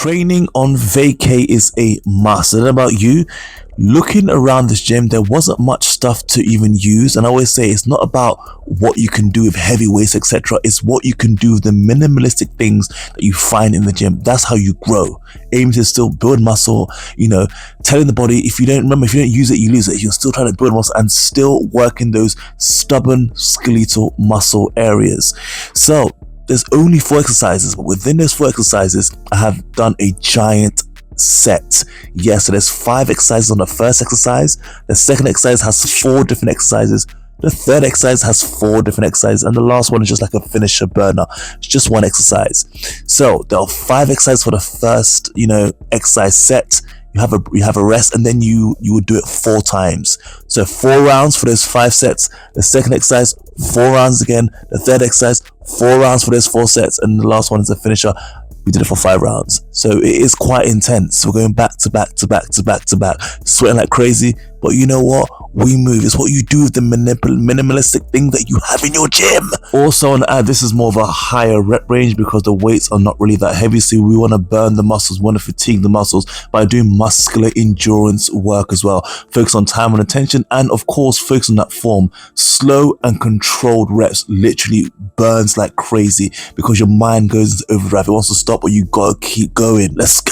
Training on vacay is a must. I don't know about you. Looking around this gym, there wasn't much stuff to even use, and I always say it's not about what you can do with heavy weights, etc. It's what you can do with the minimalistic things that you find in the gym. That's how you grow. Aim to still build muscle, telling the body, if you don't use it, you lose it. You're still trying to build muscle and still work in those stubborn skeletal muscle areas. So there's only 4 exercises, but within those 4 exercises, I have done a giant set. Yes, so there's 5 exercises on the first exercise. The second exercise has 4 different exercises. The third exercise has 4 different exercises, and the last one is just like a finisher burner. It's just one exercise. So there are 5 exercises for the first, exercise set. You have a rest, and then you would do it 4 times. So 4 rounds for those 5 sets. The second exercise, 4 rounds again. The third exercise, 4 rounds for those 4 sets, and the last one is a finisher. We did it for 5 rounds. So it is quite intense. We're going back to back to back to back to back, sweating like crazy. But you know what? We move. It's what you do with the minimalistic thing that you have in your gym. Also, on add, this is more of a higher rep range because the weights are not really that heavy. So we want to burn the muscles, we want to fatigue the muscles by doing muscular endurance work as well. Focus on time and attention, and of course, focus on that form. Slow and controlled reps literally burns like crazy because your mind goes into overdrive. It wants to stop, but you gotta keep going. Let's go!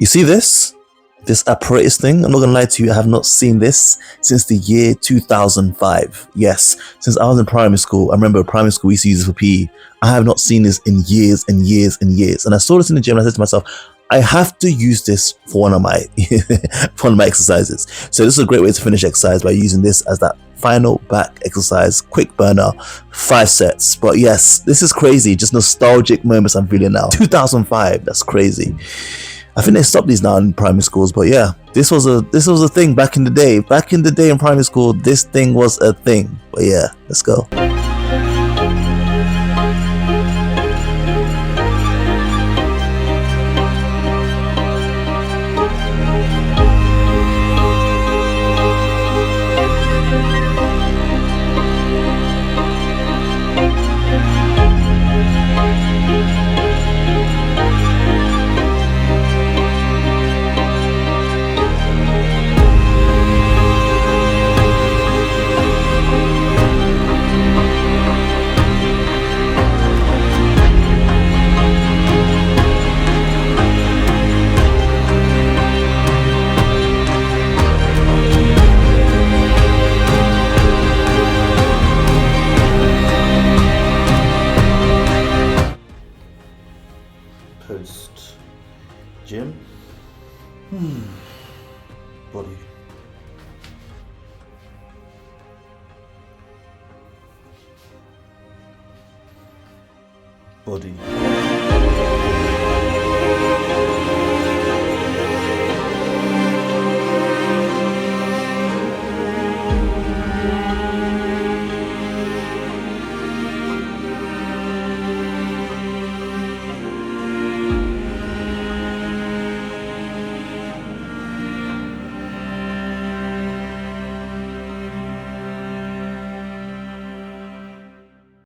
see this? This apparatus thing, I'm not gonna lie to you, I have not seen this since the year 2005. Yes, since I was in primary school. I remember primary school we used to use this for PE. I have not seen this in years and years and years. And I saw this in the gym and I said to myself, I have to use this for one of my for one of my exercises. So this is a great way to finish exercise by using this as that final back exercise, quick burner, 5 sets. But yes, this is crazy, just nostalgic moments I'm feeling now. 2005, that's crazy. I think they stopped these now in primary schools, but yeah, this was a thing back in the day. Back in the day in primary school, this thing was a thing. But yeah, let's go. Post gym. Body. Body.